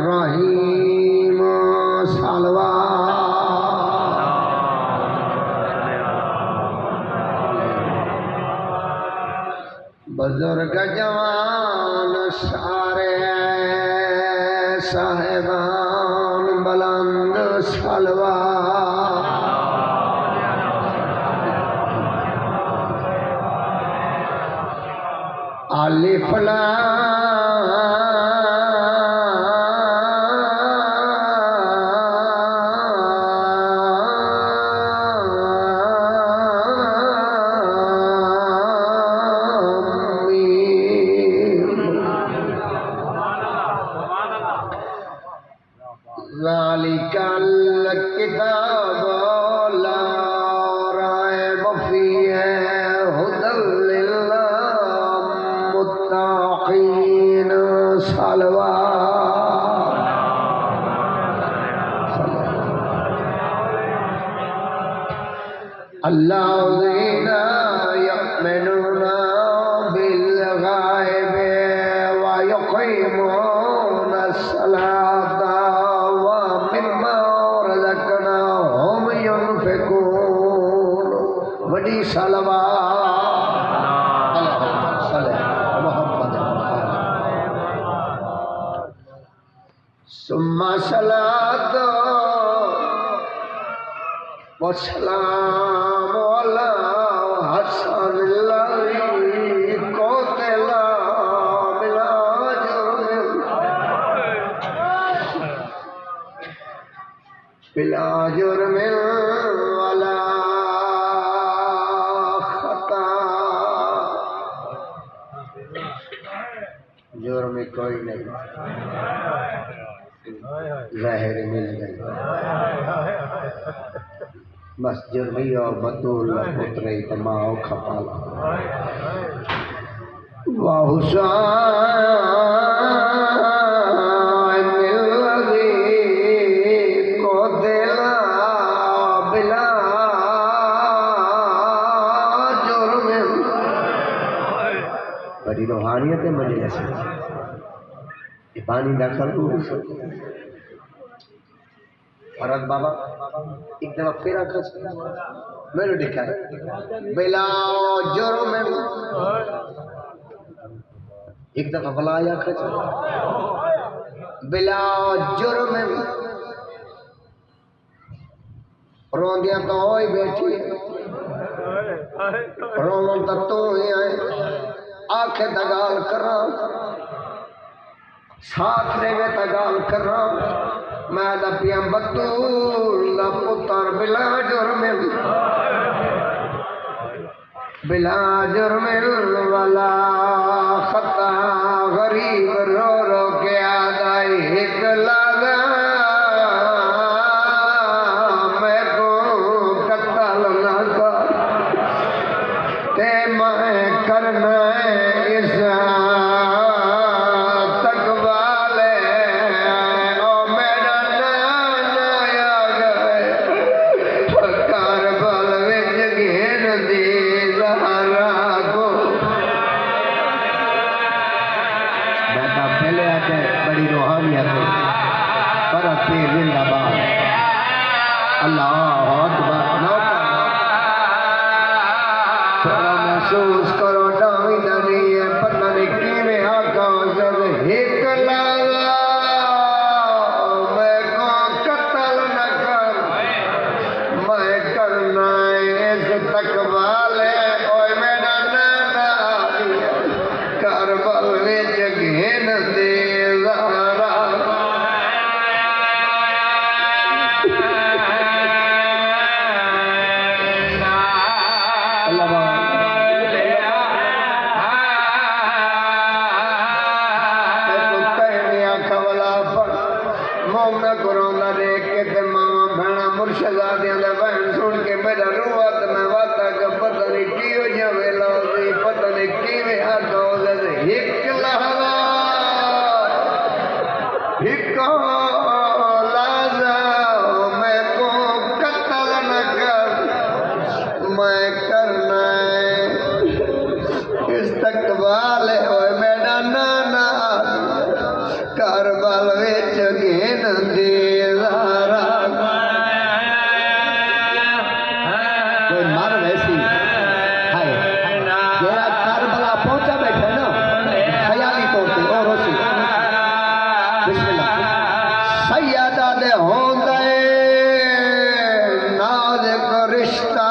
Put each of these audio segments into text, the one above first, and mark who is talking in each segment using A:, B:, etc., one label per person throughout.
A: बिस्मिल्लाहिर्रहमानिर्रहीम सालवा बुजुर्ग जवान सारे साहेबान बुलंद सलवा अलिफ ज़ालिकल किताब ला रैब फ़ीहि हुदल लिल मुत्तक़ीन सलवा अल्लज़ीना युमिनूना बिल ग़ैबि व युक़ीमूना अस्सलाता वडी सलवा सुम्मा सलात व सलाम अला हसनिल्लज़ी क़ुतिला बिला जुर्मिन वला जुर्म कोई नहीं ज़ाहिर मिल गई बस जुर्मी और बतूल पुत्र तमाओ खपाला बड़ी रूहानियत है मजलिस ये पानी दाखिल हो फरद बाबा एक दफा फिर आखा मैंने देखा है बिला जुर्म एक दफा फलाया खच बिला जुर्म रोंदिया तो ही बैठी रोमन तक तो ही आए आखे दगाल करा साथ देवे दगाल करा मैं दपिया बतूल पुत्र बिला जुर्मिल वाला खता गरीब रो रो के आदाई हिक लगा मैं को कत्ल न कर ते मैं करना इस तकवाले ओ मेरा नाना आ गए करबल विच घेर दी ज़हरा को बेटा पहले आके बड़ी रूहानियत पर अपनी जिंदाबाद अल्लाह अकबर थोड़ा महसूस करो डावी नहीं है पता नहीं कि में आका जब हिक लगा मैं को कत्ल न कर मैं करना इस तकवाले ओए मेरा नाना करबल विच घेन दे ज़हरा मुर्शदादियां दा बहन सुन के मेरा रूह मैं वाता का पता नहीं की हो जावे लो पता नहीं किवें आदो इस्तकबाल ओए मेरा नाना कारबाल विच घेन दीदारा कोई मर वैसी हाय जेड़ा कारबला पहुंचा बैठा ना ख्याली तौर पे और रोसी बिस्मिल्लाह सैयदा दे होंदे नाज को रिश्ता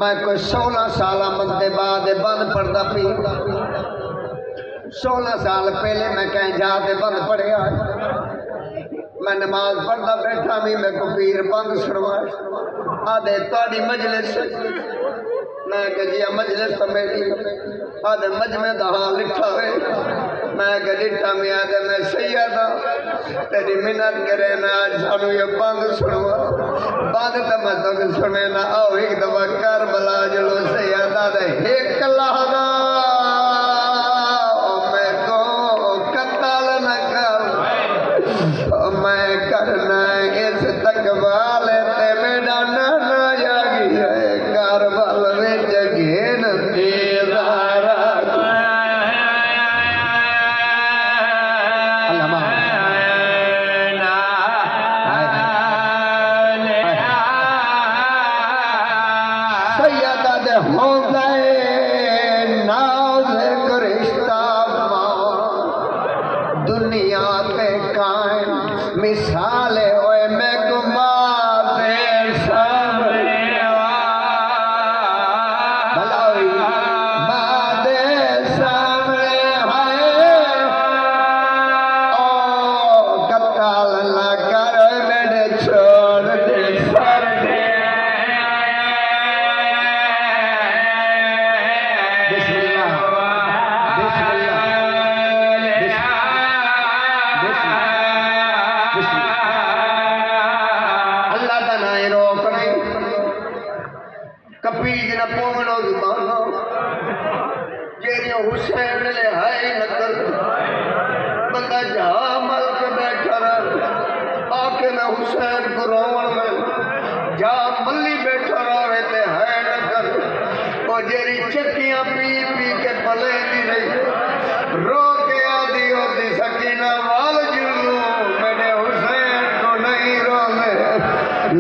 A: मैं कोई 16 साल मंदे बाद बंद पढ़ता पी 16 साल पहले मैं कहीं जाते बंद पढ़िया मैं नमाज पढ़ता बैठा भी मैं को पीर बंद सुनवा आदे ताड़ी मजलिस मैं कह मजलिस तो मेरी आदे मजमे दा हाल लिखा है मैं गलिटा में आदे मैं सैयदा तेरी मिन्नत करे ना सानू ये बंद सुनवा बंद तो मैं तो सुने ना आओ एक दफा करबला जलो सैयदा दे एक लहदा मैं को कत्ल न कर मैं करना इस तकबाल ते मेरा नाना जागी है करबल विच घेन दीदारा सैयदा दे होंदे नाज को रिश्ता दुनिया ते कायम मिसाल ओए मैं गुमा दे सामने भलाई बादे सामने है ओ कत्ल न कर मेरे छोड़ दे सर दे कपील दिन पोवनो जुबानो जेरियो हुसैन ले हाय नकर बंदा जा मलक बैठा रह आके मैं हुसैन को रोवन में जा मल्ली बैठा रहे ते है नकर और जेरी चक्कियां पी पी के पले दी रही रो के आदि होती सकीना वाल जुलू मेरे हुसैन को नहीं रोले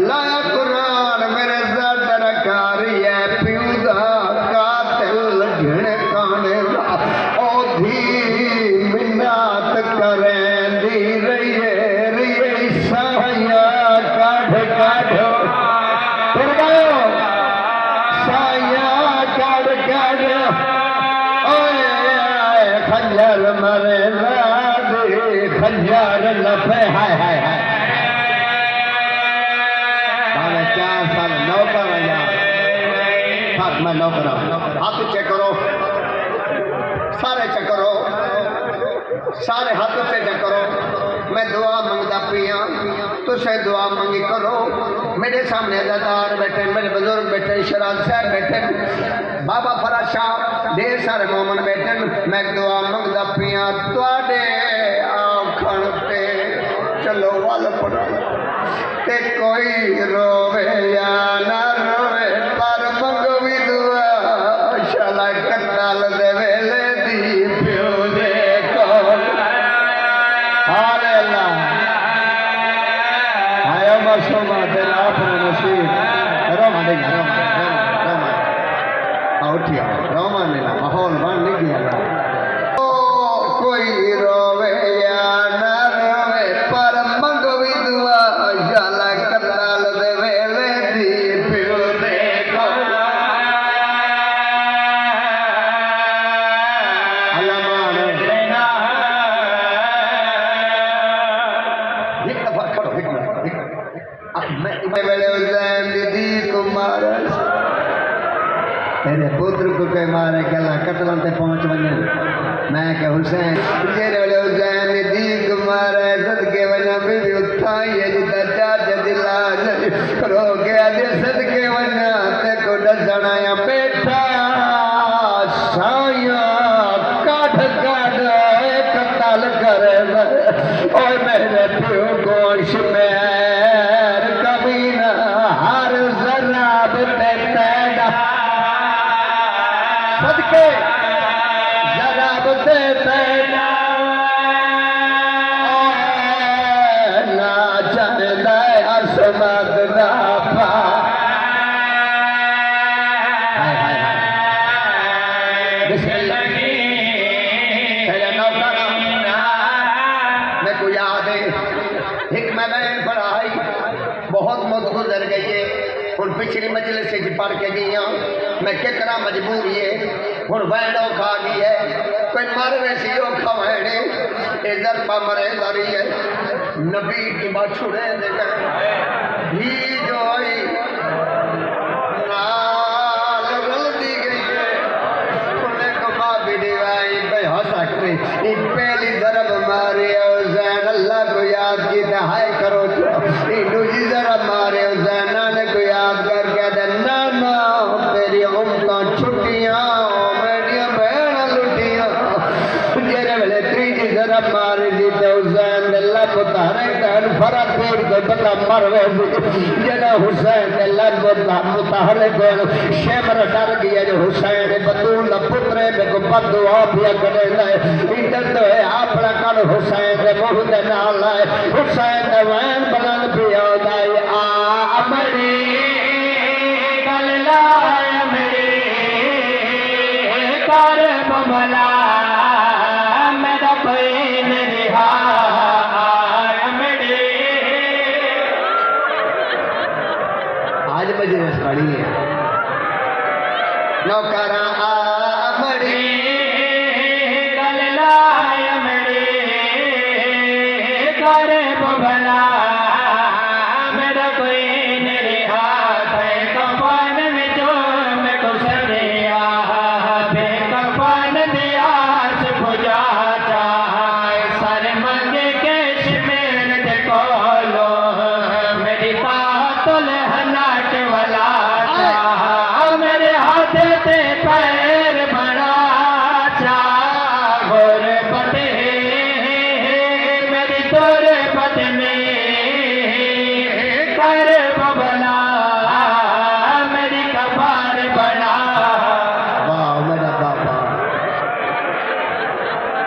A: लाया कुरान मेरे ज़ात रखारी है प्यूदा कातिल झिड़काने ओ धी मिन्नत करें दी रही साया काढ़ काढ़ फिर गयो साया काढ़ काढ़ ओए खंजर मरे दे खंजर लफे हाय हाय हाय 4 साल नौकर हाथ में नौकर हाथ चेक करो सारे चेक करो सारे हाथ से चेक करो मैं दुआ मंगता पिया तुझसे दुआ मंगी करो मेरे सामने अदादार बैठे मेरे बुजुर्ग बैठे शराज साहब बैठे बाबा फराज शाह ढेर सारे मोमन बैठे मैं दुआ मंगता पिया तुहाडे आखण ते चलो वाल पड़ो ते कोई रोवे या ना रोवे पर मंगवी दुआ शाला कत्ल दे वेले दी प्यो दे कोल हाले अल्लाह आयो मशोमा तेरा अपने नसीब रोमा दे रोमा उठिया रोमा ने माहौल बन नहीं गया ओ कोई रोवे या ना रोवे पर मंगवी दुआ शाला कत्ल दे वेले दी प्यो दे कोल मेरे हुसैन दीदी कुमार तेरे पुत्र को कोई मारे गला कतलों से पहुंच वने मैं के हुसैन तेरे वाले हुसैन दीदी कुमार सदके वना बीबी उठाई है जिदा चाच दिला रो गया दे सदके वना ते को डसणाया बैठा साया काठ काठ कतल करे ओए मेरे प्यो गोश में कभी ना हर जराब पे पैदा सदके जराब से पैदा ना चलदा असमत ना पा हाय हाय हाय बिस्मिल्लाह तेरा नौकर मैं को याद है एक मैं पढ़ाई बहुत मौत गुजर गई है हूँ पिछली मजलिस से पढ़ के गई हूँ मैं क्या करा मजबूरी है हूँ वैन औखा गई है कोई मर वैसी औखा वैने इधर पा मरे दारी है नबी की बात छुड़े भी जो आई नाल रल दी गई है उन्हें कमा भी दिवाई भाई हो सकते पहली तरफ मारे हुसैन अल्लाह को याद की हाय करो दूसरी तरफ मारे हुसैन ने को याद करके देना तेरी उम्र छुट्टियां मेरी बहन लुटियां जेरे वेले तीजी तरफ मारे दी तो हुसैन अल्लाह को तारे कान फरक पेड़ को बता मरवे जेरा हुसैन अल्लाह को मुताहरे को शेमर डर गया जो हुसैन बतूल पुत्र में को बदुआ भी करे ले इधर तो है अपना कल हुसैन के मुंह दे नाल है हुसैन दे वैन बलन पिया दाई आ अमरी गल लाए अमरी कर बमला मेरा कोई नहीं अमरी आज मजलिस पड़ी है नौकरा अमरी गल लाए अमरी कर बमला मेरा कोई नहीं हाथ है कफन में जो मैं को सरिया बे कफन दिया से बुझा चाहे सर मंगे केश में दे कोलो मेरी कातल हनाट वाला चाह मेरे हाथ ते पैर बड़ा चाह गोर पते मेरी तोर पत में कर बबला मेरी कबार बना वाह मेरा बाबा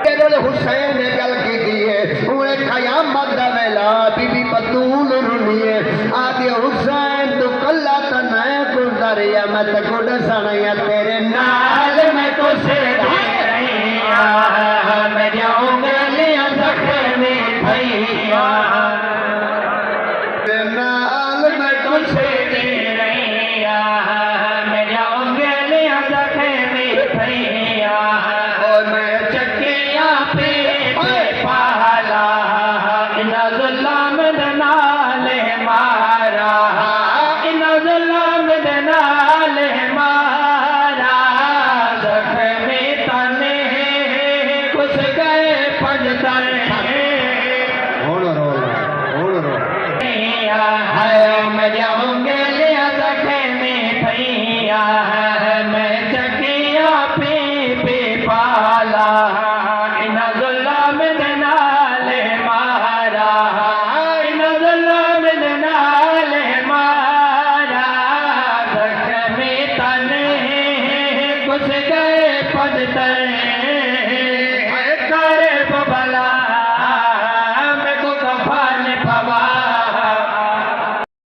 A: केवल हुसैन ने गल की दी है उन्हें कयामत दा वेला बीबी बतूल रुनिए आदि हुसैन तो कल्ला तो नया गुजरिया मैं तो गुड सनया तेरे नाल मैं तो से मेरी उंगलियां जख्मी भैया नाल मैं तो से मेरी उंगलियां जख्मी भैया और मैं चक्कियां पे पाला इन जुल्म नाल मारा इन जुल्म नाल मारा जख्मी तने कुछ गए पंजतर मेरी उंगलियां जख्मी भैया मैं चकिया पे पाला इन जुल्म नाल मारा इन जुल्म नाल मारा जख्मी तने कुछ गए पंजतर